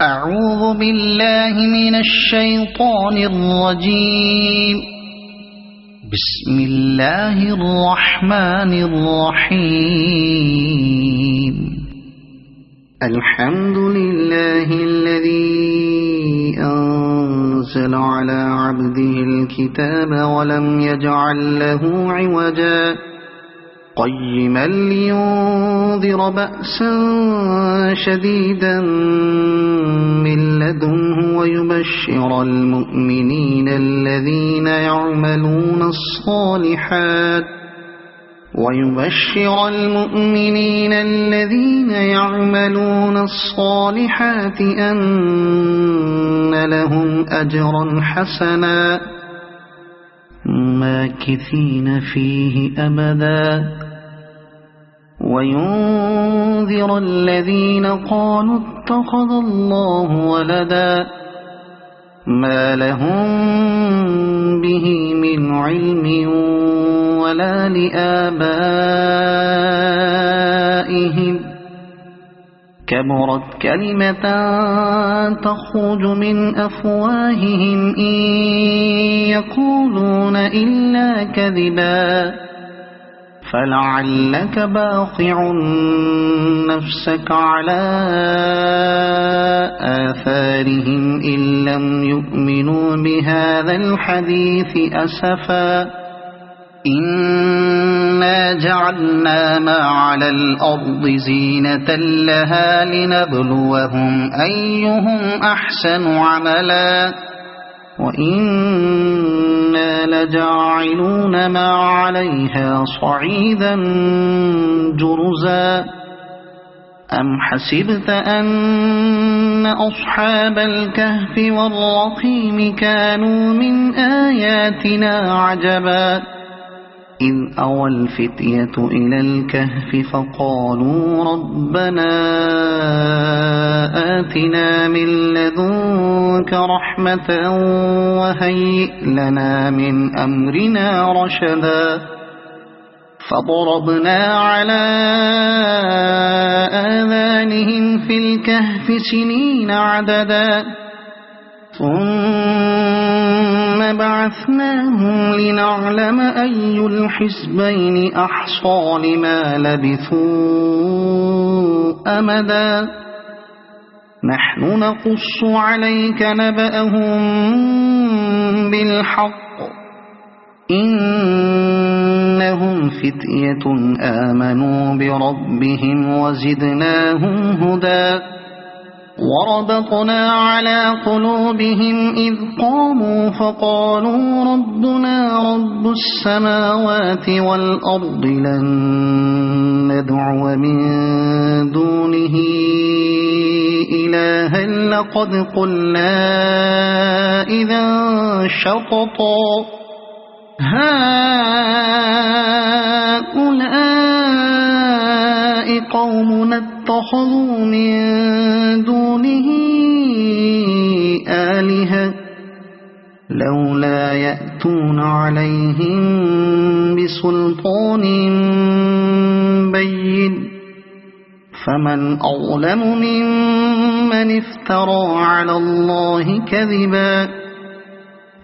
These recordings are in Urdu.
أعوذ بالله من الشيطان الرجيم. بسم الله الرحمن الرحيم. الحمد لله الذي أنزل على عبده الكتاب ولم يجعل له عوجا قيما لينذر بأسا شديدا من لدنه ويبشر المؤمنين الذين يعملون الصالحات أن لهم أجرا حسنا ماكثين فيه أبدا وينذر الذين قالوا اتخذ الله ولدا ما لهم به من علم ولا لآبائهم كبرت كلمة تخرج من أفواههم إن يقولون إلا كذبا فلعلك باخع نفسك على آثارهم إن لم يؤمنوا بهذا الحديث أسفا إنا جعلنا ما على الأرض زينة لها لنبلوهم أيهم أحسن عملا وإنا لجاعلون ما عليها صعيدا جرزا أم حسبت أن أصحاب الكهف والرقيم كانوا من آياتنا عجبا إذ أوى الفتية إلى الكهف فقالوا ربنا آتنا من لدنك رحمة وهيئ لنا من أمرنا رشدا فضربنا على آذانهم في الكهف سنين عددا ثم بعثناهم لنعلم أي الحزبين أحصى لما لبثوا أمدا نحن نقص عليك نبأهم بالحق إنهم فتية آمنوا بربهم وزدناهم هدى وربطنا على قلوبهم إذ قاموا فقالوا ربنا رب السماوات والأرض لن ندعو من دونه إلها لقد قلنا إذا شططا هؤلاء قومنا اتخذوا من دونه آلهة لولا يأتون عليهم بسلطان بين فمن أظلم ممن افترى على الله كذبا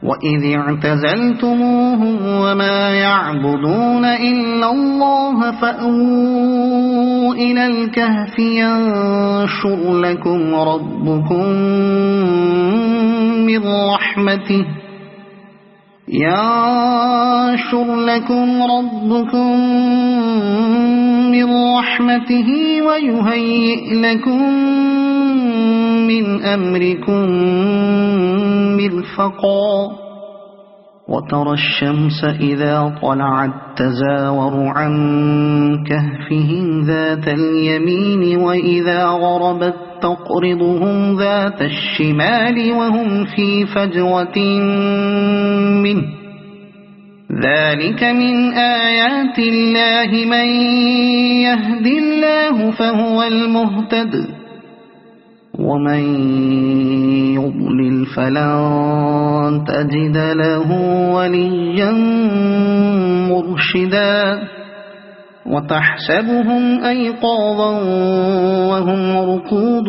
وإذ اعتزلتموهم وما يعبدون إلا الله فأووا إلى الكهف ينشر لكم ربكم من رحمته ويهيئ لكم من أمركم مرفقا وترى الشمس إذا طلعت تزاور عن كهفهم ذات اليمين وإذا غربت تقرضهم ذات الشمال وهم في فجوة منه ذلك من آيات الله من يهد الله فهو المهتد ومن يضلل فلن تجد له وليا مرشدا وتحسبهم أيقاظا وهم رقود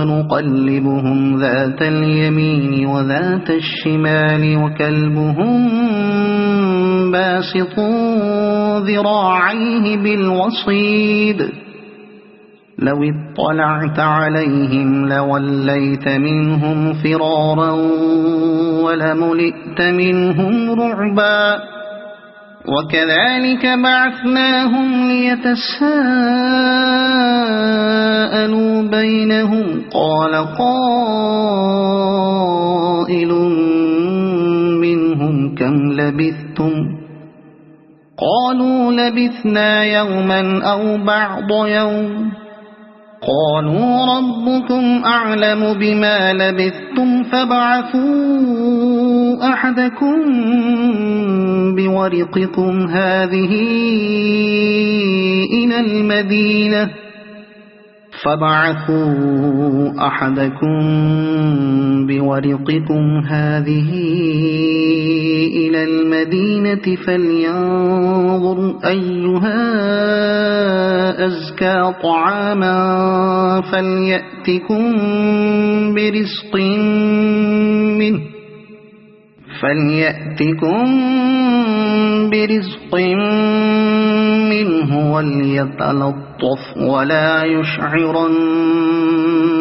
ونقلبهم ذات اليمين وذات الشمال وكلبهم باسط ذراعيه بالوصيد لو اطلعت عليهم لوليت منهم فرارا ولملئت منهم رعبا وكذلك بعثناهم ليتساءلوا بينهم قال قائل منهم كم لبثتم قالوا لبثنا يوما أو بعض يوم قالوا ربكم أعلم بما لبثتم فابعثوا أحدكم بورقكم هذه إلى المدينة فلينظر أيها أزكى طعاما فليأتكم برزق منه وليتلطف ولا يشعرن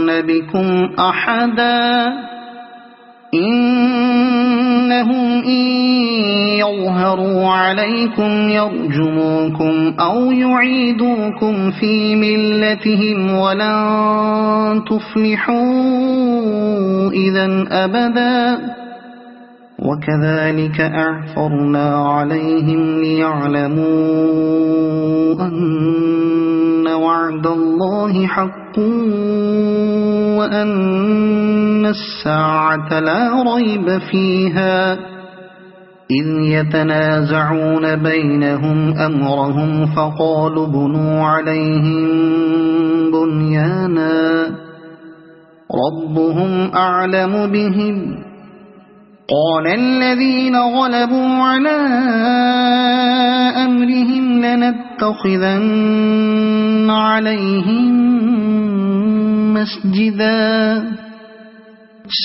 بكم أحدا إنهم إن يظهروا عليكم يرجموكم أو يعيدوكم في ملتهم ولن تفلحوا إذا أبدا وكذلك أعثرنا عليهم ليعلموا أن وعد الله حق وأن الساعة لا ريب فيها إذ يتنازعون بينهم أمرهم فقالوا بنوا عليهم بنيانا ربهم أعلم بهم قال الذين غلبوا على أمرهم لنتخذن عليهم مسجدا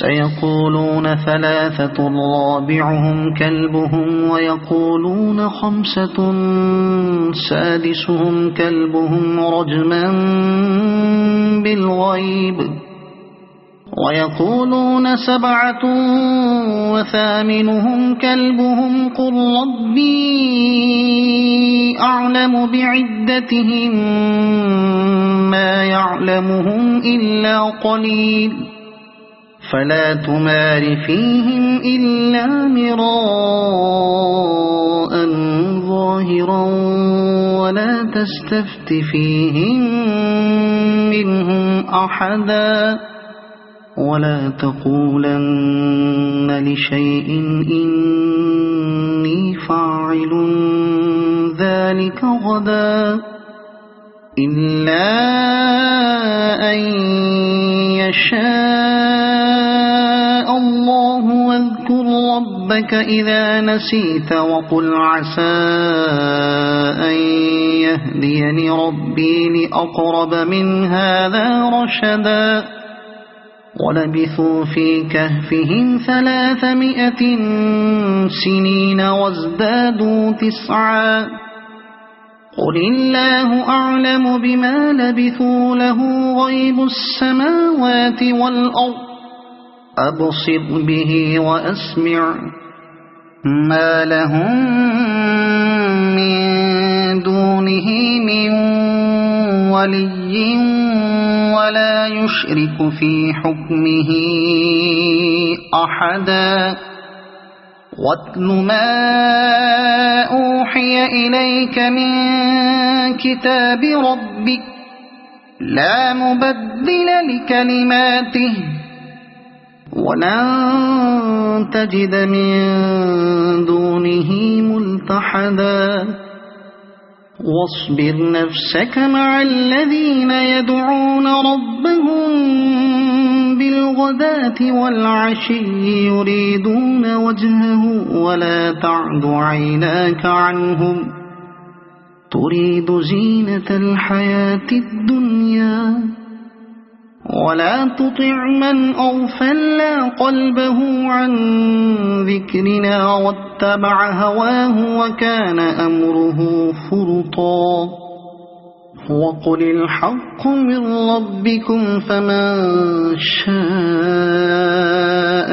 سيقولون ثلاثة رابعهم كلبهم ويقولون خمسة سادسهم كلبهم رجما بالغيب ويقولون سبعة وثامنهم كلبهم قل ربي أعلم بعدتهم ما يعلمهم إلا قليل فلا تمار فيهم إلا مراء ظاهرا ولا تستفت فيهم منهم أحدا ولا تقولن لشيء إني فاعل ذلك غدا إلا أن يشاء الله واذكر ربك إذا نسيت وقل عسى أن يهديني ربي لأقرب من هذا رشدا ولبثوا في كهفهم 300 سنين وازدادوا 9 قل الله أعلم بما لبثوا له غيب السماوات والأرض أبصر به وأسمع ما لهم من دونه من ولي ولا يشرك في حكمه أحدا واتل ما أوحي إليك من كتاب ربك لا مبدل لكلماته ولن تجد من دونه ملتحدا واصبر نفسك مع الذين يدعون ربهم بالغداة والعشي يريدون وجهه ولا تعد عيناك عنهم تريد زينة الحياة الدنيا ولا تطع من أغفلنا قلبه عن ذكرنا واتبع هواه وكان أمره فرطا وقل الحق من ربكم فمن شاء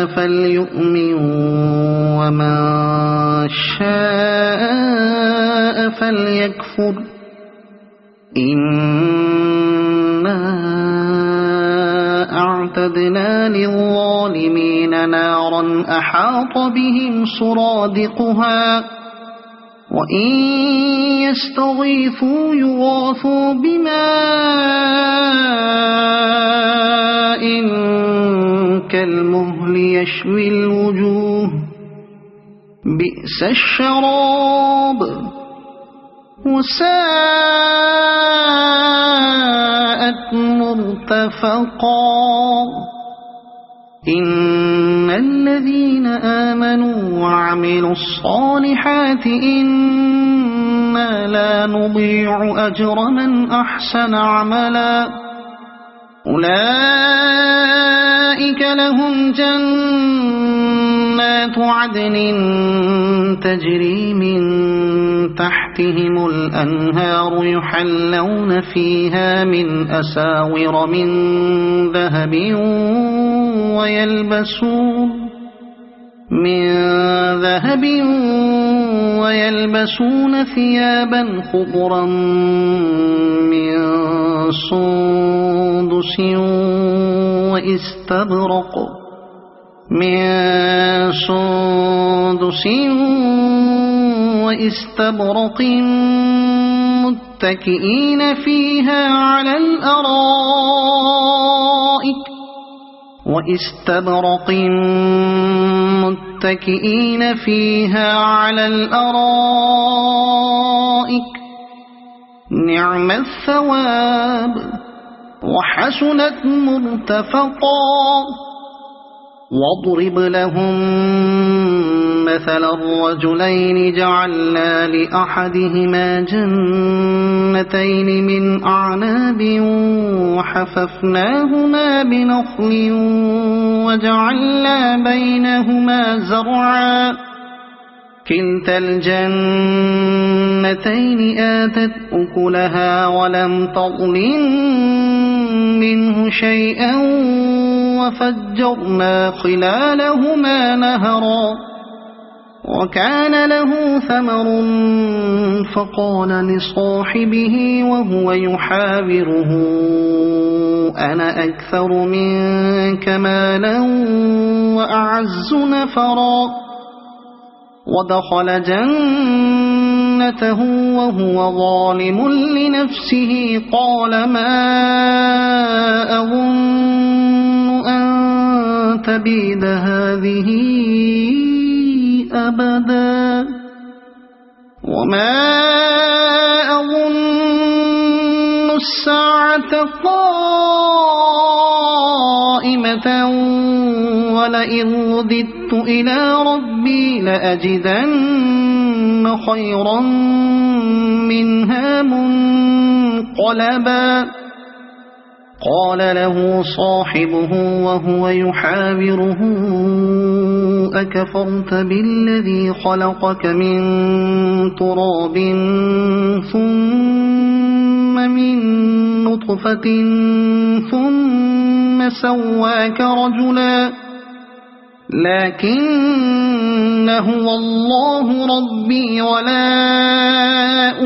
فليؤمن ومن شاء فليكفر إنا أعتدنا للظالمين نارا أحاط بهم سرادقها وإن يستغيثوا يغاثوا بماء كالمهل يشوي الوجوه بئس الشراب وساءت مرتفقا إن الذين آمنوا وعملوا الصالحات إنا لا نضيع أجر من أحسن عملا أولئك لهم جنات عدن تجري من تحتهم الأنهار يحلون فيها من أساور من ذهب ويلبسون ثيابا خضرا من سندس واستبرق متكئين فيها على الأرائك نعم الثواب وحسنت مرتفقا واضرب لهم مثل الرجلين جعلنا لأحدهما جنتين من أعناب وحففناهما بنخل وجعلنا بينهما زرعا كلتا الجنتين آتت أكلها ولم تظلم منه شيئا وفجرنا خلالهما نهرا وكان له ثمر فقال لصاحبه وهو يحاوره أنا أكثر منك مالا وأعز نفرا ودخل جنته وهو ظالم لنفسه قال ما أظن أن تبيد هذه أبدا وما أظن الساعة قائمة ولئن رددت إلى ربي لأجدن خيرا منها منقلبا قال له صاحبه وهو يحاوره أكفرت بالذي خلقك من تراب ثم من نطفة ثم سواك رجلا لكن هو الله ربي ولا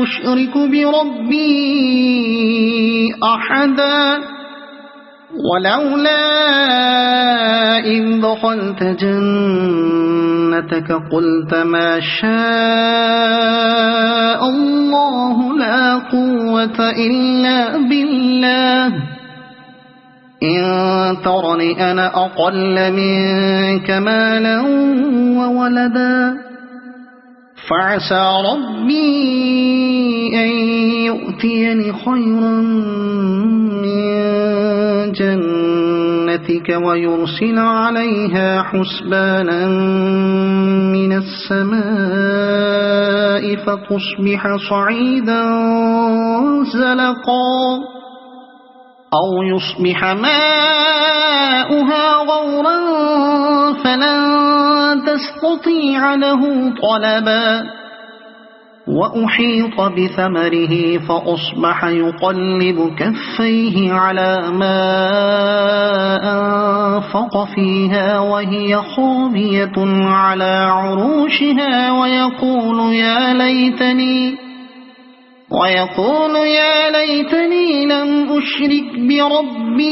أشرك بربي أحدا ولولا إذ دخلت جنتك قلت ما شاء الله لا قوة إلا بالله إن ترني أنا أقل منك مالا وولدا فعسى ربي أن يؤتيني خيرا من جنتك ويرسل عليها حسبانا من السماء فتصبح صعيدا زلقا أو يصبح ماؤها غورا فلن تستطيع له طلبا وأحيط بثمره فأصبح يقلب كفيه على ما أنفق فيها وهي خاوية على عروشها ويقول يا ليتني لم أشرك بربي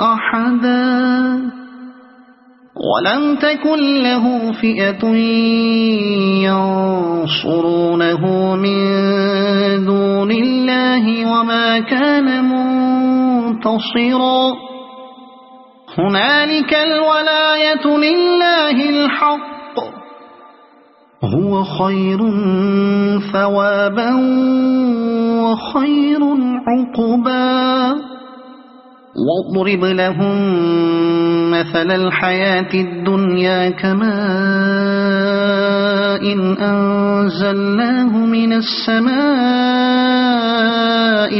أحدا ولم تكن له فئة ينصرونه من دون الله وما كان منتصرا هنالك الولاية لله الحق هو خير ثوابا وخير عقبا واضرب لهم مثل الحياة الدنيا كماء إن أنزلناه من السماء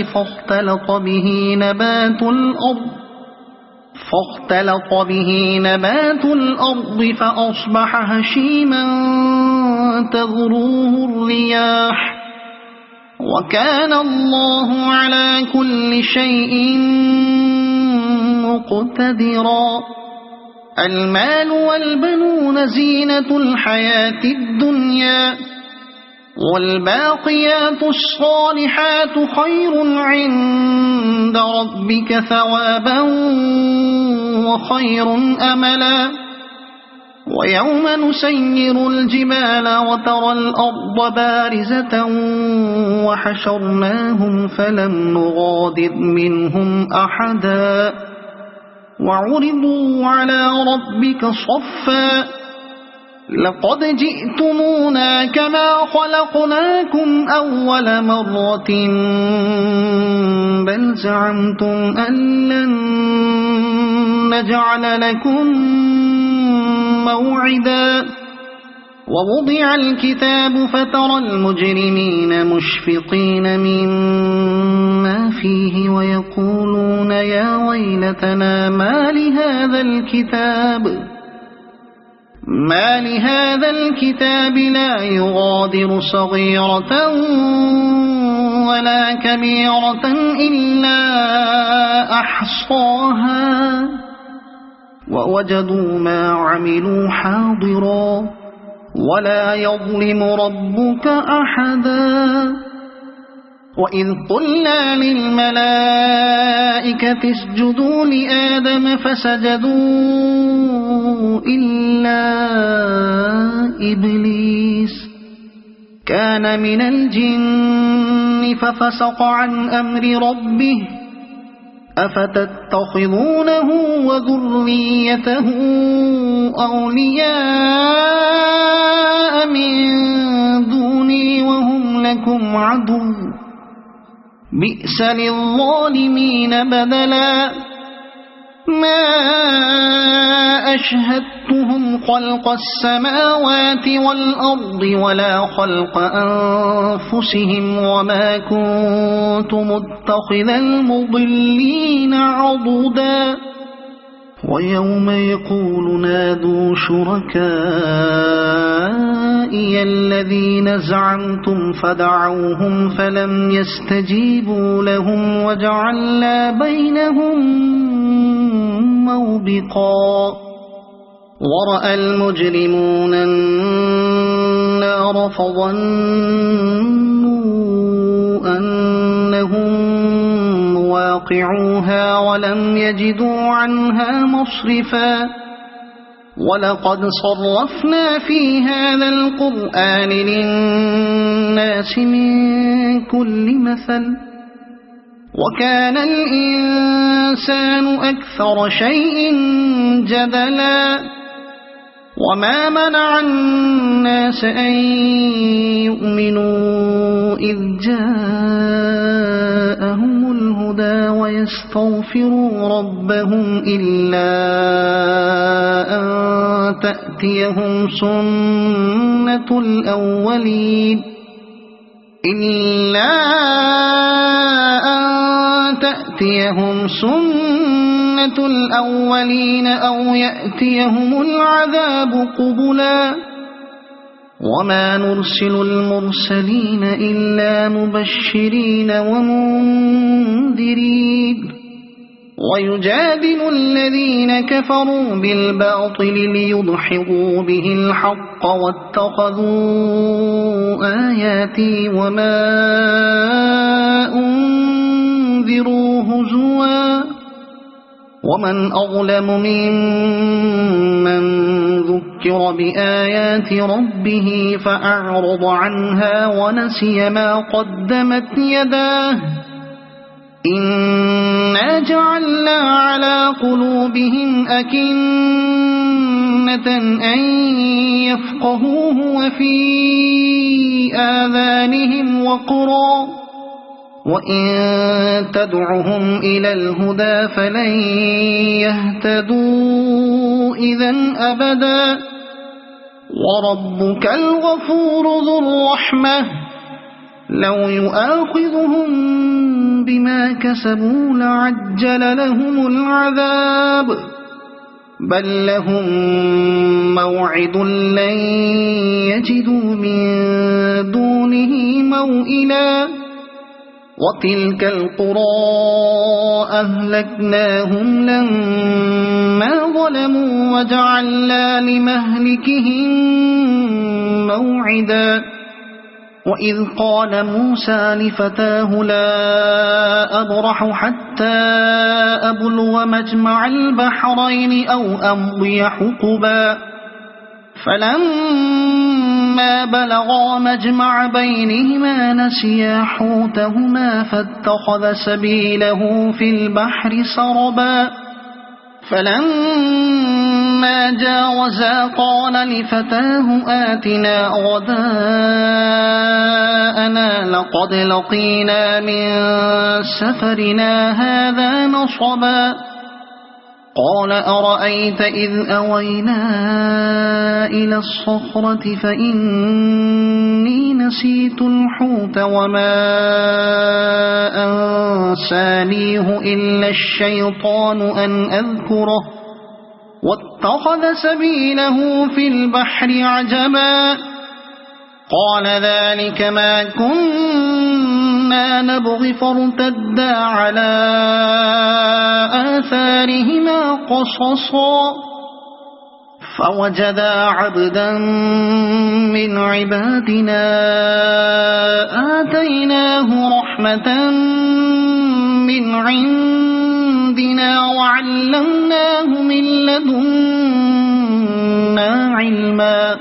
فاختلط به نبات الأرض فأصبح هشيما تذروه الرياح وكان الله على كل شيء مقتدرا المال والبنون زينة الحياة الدنيا والباقيات الصالحات خير عند ربك ثوابا وخير أملا ويوم نسير الجبال وترى الأرض بارزة وحشرناهم فلم نغادر منهم أحدا وعرضوا على ربك صفا لقد جئتمونا كما خلقناكم أول مرة بل زعمتم أن لن نجعل لكم موعدا ووضع الكتاب فترى المجرمين مشفقين مما فيه ويقولون يا ويلتنا ما لهذا الكتاب لا يغادر صغيرة ولا كبيرة إلا أحصاها ووجدوا ما عملوا حاضرا ولا يظلم ربك أحدا وإذ قلنا للملائكة اسجدوا لآدم فسجدوا إلا إبليس كان من الجن ففسق عن أمر ربه أفتتخذونه وذريته أولياء من دوني وهم لكم عدو بئس للظالمين بدلا ما أشهدتهم خلق السماوات والأرض ولا خلق أنفسهم وما كنت متخذ المضلين عضدا ويوم يقول نادوا شركائي الذين زعمتم فدعوهم فلم يستجيبوا لهم وجعلنا بينهم موبقا ورأى المجرمون النار فظنوا أنهم مواقعوها ولم يجدوا عنها مصرفا ولقد صرفنا في هذا القرآن للناس من كل مثل وكان الإنسان أكثر شيء جدلا وما منع الناس أن يؤمنوا إذ جاءهم الهدى ويستغفروا ربهم إلا أن تأتيهم سنة الأولين إلا أن تأتيهم سنة الأولين أو يأتيهم العذاب قبلا وما نرسل المرسلين إلا مبشرين ومنذرين ويجادل الذين كفروا بالباطل ليدحضوا به الحق واتخذوا آياتي وما أنذروا هزوا ومن أظلم ممن ذكر بآيات ربه فأعرض عنها ونسي ما قدمت يداه إنا جعلنا على قلوبهم أكنة أن يفقهوه وفي آذانهم وقرا وإن تدعهم إلى الهدى فلن يهتدوا إذا أبدا وربك الغفور ذو الرحمة لو يؤاخذهم بما كسبوا لعجل لهم العذاب بل لهم موعد لن يجدوا من دونه موئلا وتلك القرى أهلكناهم لما ظلموا وجعلنا لمهلكهم موعدا وإذ قال موسى لفتاه لا أبرح حتى أبلغ مجمع البحرين أو أمضي حقبا فلما بلغا مجمع بينهما نسيا حوتهما فاتخذ سبيله في البحر سربا فلما جاوزا قال لفتاه آتنا غداءنا لقد لقينا من سفرنا هذا نصبا قال أرأيت إذ أوينا إلى الصخرة فإني نسيت الحوت وما أنسانيه إلا الشيطان أن أذكره واتخذ سبيله في البحر عجبا قال ذلك ما كنا نبغي فارتدا على آثارهما قصصا فوجدا عبدا من عبادنا آتيناه رحمة من عندنا وعلمناه من لدنا علما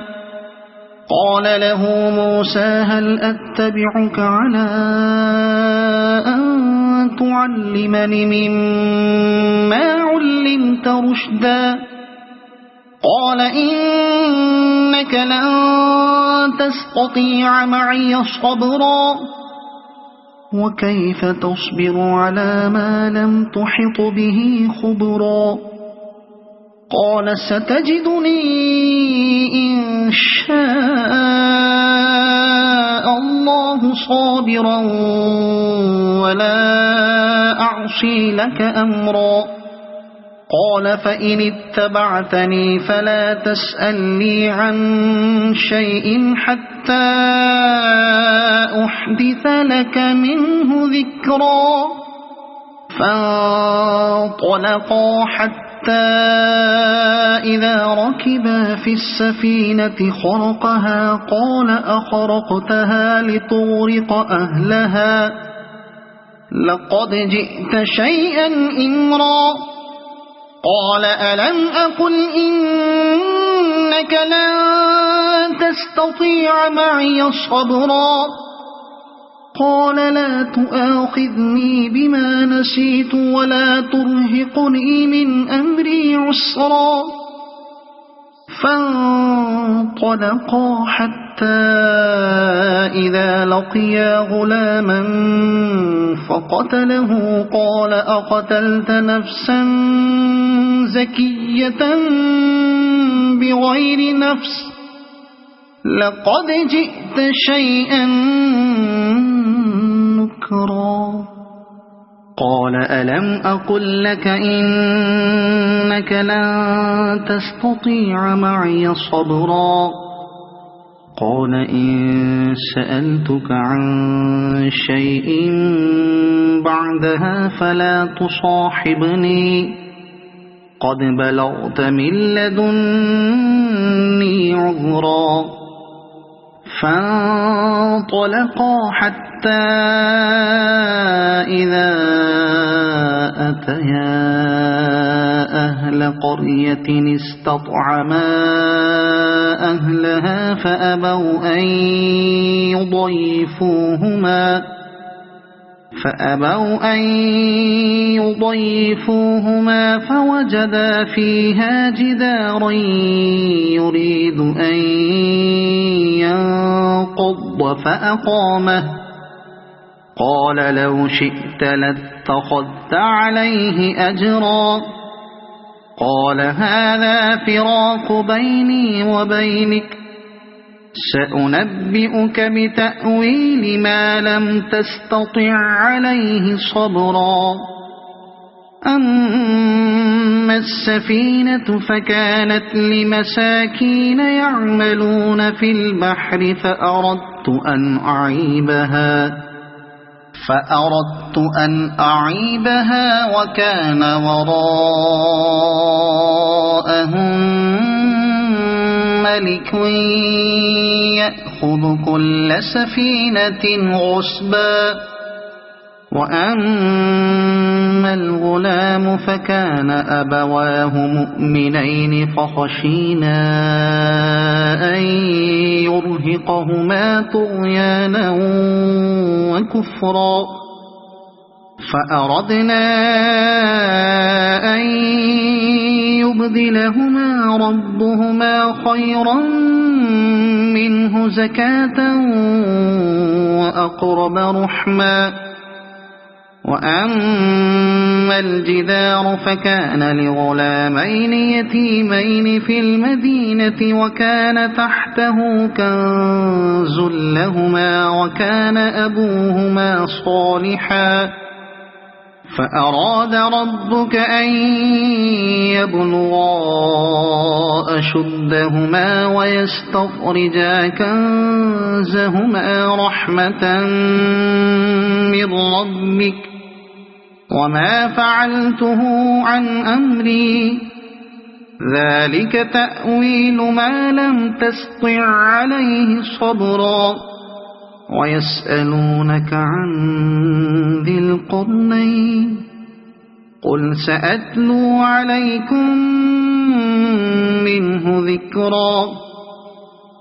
قال له موسى هل أتبعك على أن تعلمني مما علمت رشدا قال إنك لن تستطيع معي صبرا وكيف تصبر على ما لم تحط به خبرا قال ستجدني إن شاء الله صابرا ولا أعصي لك أمرا قال فإن اتبعتني فلا تسألني عن شيء حتى أحدث لك منه ذكرا فانطلقا حتى إذا ركبا في السفينة خرقها قال أخرقتها لتغرق أهلها لقد جئت شيئا إمرا قال ألم أقل إنك لن تستطيع معي صبرا قال لا تؤاخذني بما نسيت ولا ترهقني من أمري عسرا فانطلقا حتى إذا لقيا غلاما فقتله قال أقتلت نفسا زكية بغير نفس لقد جئت شيئا ذكرا قال ألم أقل لك إنك لن تستطيع معي صبرا قال إن سألتك عن شيء بعدها فلا تصاحبني قد بلغت من لدني عذرا فانطلقا حتى إذا أتيا أهل قرية استطعما أهلها فأبوا أن يضيفوهما فوجدا فيها جدارا يريد أن ينقض فأقامه قال لو شئت لاتخذت عليه أجرا قال هذا فراق بيني وبينك سأنبئك بتأويل ما لم تستطع عليه صبرا أما السفينة فكانت لمساكين يعملون في البحر فأردت أن أعيبها وكان وراءهم ملك يأخذ كل سفينة غصبا وأما الغلام فكان أبواه مؤمنين فخشينا أن يرهقهما طغيانا وكفرا فأردنا أن يبدلهما ربهما خيرا منه زكاة وأقرب رحما وأما الجدار فكان لغلامين يتيمين في المدينة وكان تحته كنز لهما وكان أبوهما صالحا فأراد ربك أن يبلغا أشدهما ويستخرجا كنزهما رحمة من ربك وما فعلته عن أمري ذلك تأويل ما لم تستطع عليه صبرا ويسألونك عن ذي القرنين قل سأتلو عليكم منه ذكرا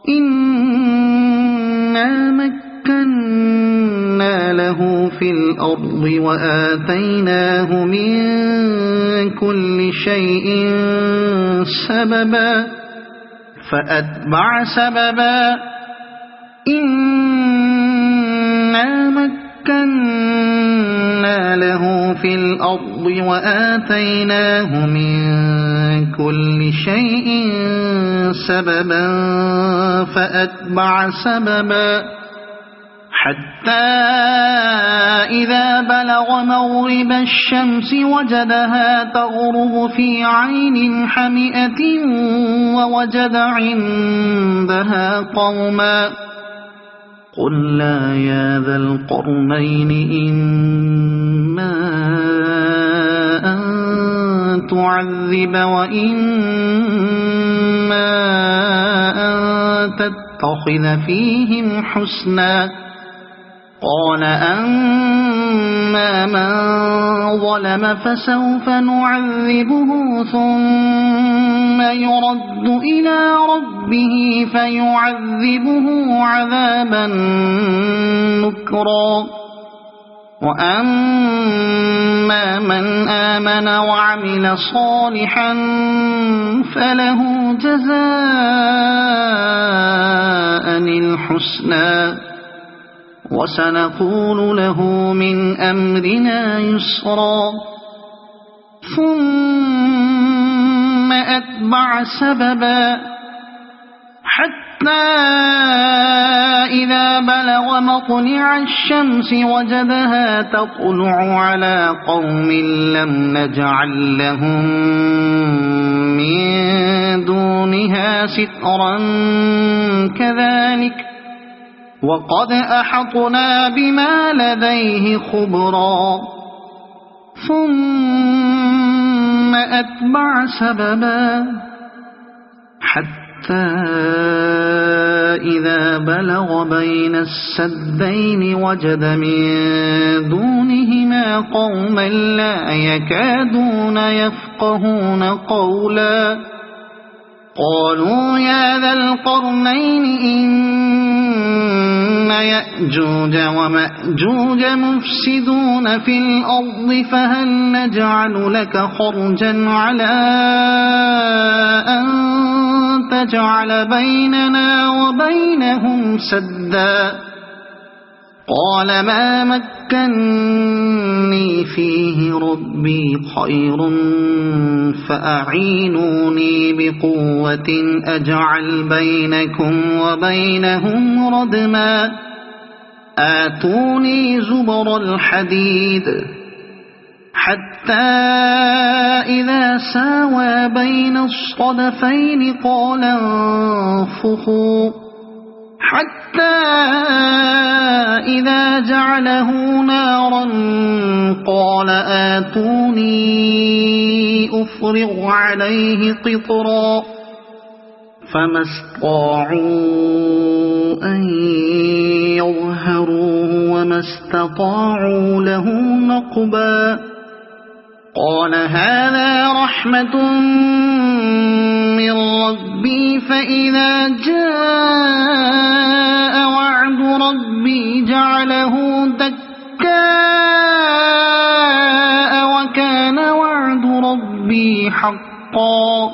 إنا مكنا له في الأرض وآتيناه من كل شيء سببا فأتبع سببا إنا مكنا له في الأرض وآتيناه من كل شيء سببا فأتبع سببا حتى إذا بلغ مغرب الشمس وجدها تغرب في عين حمئة ووجد عندها قوما قلنا يا ذا القرنين إما أن تعذب وإما أن تتخذ فيهم حسنا قال أما من ظلم فسوف نعذبه ثم يرد إلى ربه فيعذبه عذابا نكرا وأما من آمن وعمل صالحا فله جزاء الحسنى وسنقول له من أمرنا يسرا ثم أتبع سببا حتى إذا بلغ مطلع الشمس وجدها تطلع على قوم لم نجعل لهم من دونها سترا كذلك وقد أحطنا بما لديه خبرا ثم أتبع سببا حتى إذا بلغ بين السدين وجد من دونهما قوما لا يكادون يفقهون قولا قالوا يا ذا القرنين إن يأجوج ومأجوج مفسدون في الأرض فهل نجعل لك خرجا على أن تجعل بيننا وبينهم سدا قال ما مكني فيه ربي خير فأعينوني بقوة أجعل بينكم وبينهم ردما آتوني زبر الحديد حتى إذا ساوى بين الصدفين قال انفخوا حتى إذا جعله نارا قال آتوني أفرغ عليه قطرا فما استطاعوا أن يظهروه وما استطاعوا له نقبا قال هذا رحمة من ربي فإذا جاء وعد ربي جعله دكاء وكان وعد ربي حقا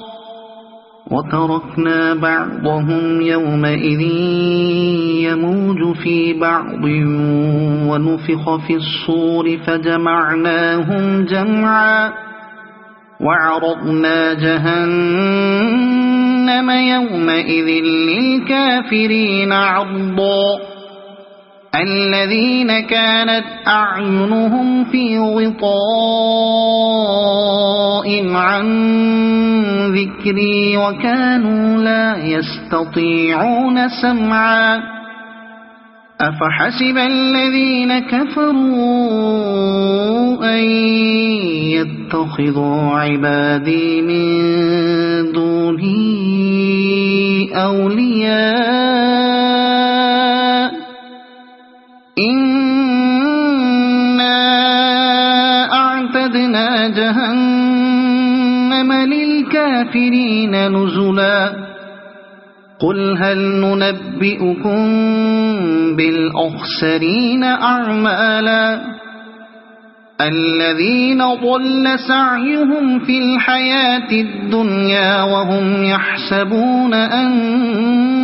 وتركنا بعضهم يومئذ يموج في بعض ونفخ في الصور فجمعناهم جمعا وعرضنا جهنم يومئذ للكافرين عرضا الذين كانت أعينهم في غطاء عن ذكري وكانوا لا يستطيعون سمعا أفحسب الذين كفروا أن يتخذوا عبادي من دوني أولياء إنا أعتدنا جهنم للكافرين نزلا قل هل ننبئكم بالأخسرين أعمالا الذين ضل سعيهم في الحياة الدنيا وهم يحسبون أنهم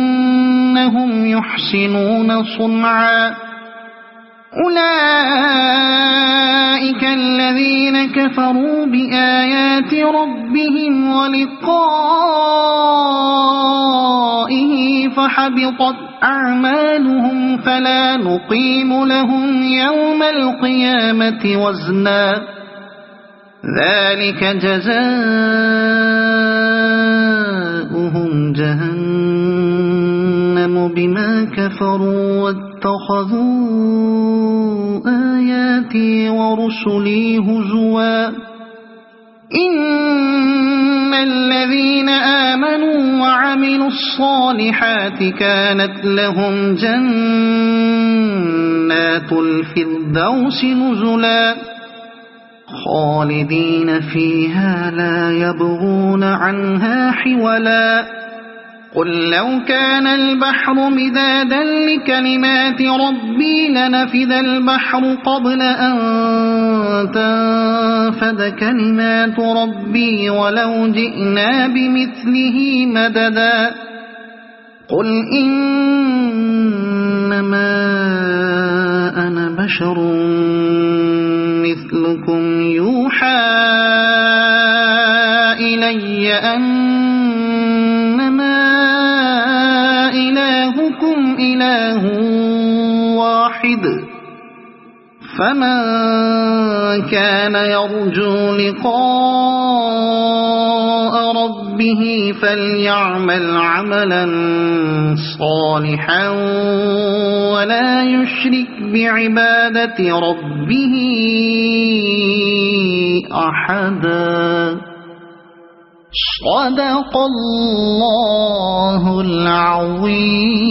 يحسنون صنعا أولئك الذين كفروا بآيات ربهم ولقائه فحبطت أعمالهم فلا نقيم لهم يوم القيامة وزنا ذلك جزاؤهم جهنم بما كفروا واتخذوا آياتي ورسلي هزوا إن الذين آمنوا وعملوا الصالحات كانت لهم جنات الفردوس نزلا خالدين فيها لا يبغون عنها حولا قل لو كان البحر مدادا لكلمات ربي لنفد البحر قبل أن تنفد كلمات ربي ولو جئنا بمثله مددا قل إنما أنا بشر مثلكم يوحى إلي أنما إلهكم إله فمن كان يرجو لقاء ربه فليعمل عملا صالحا ولا يشرك بعبادة ربه أحدا. صدق الله العظيم.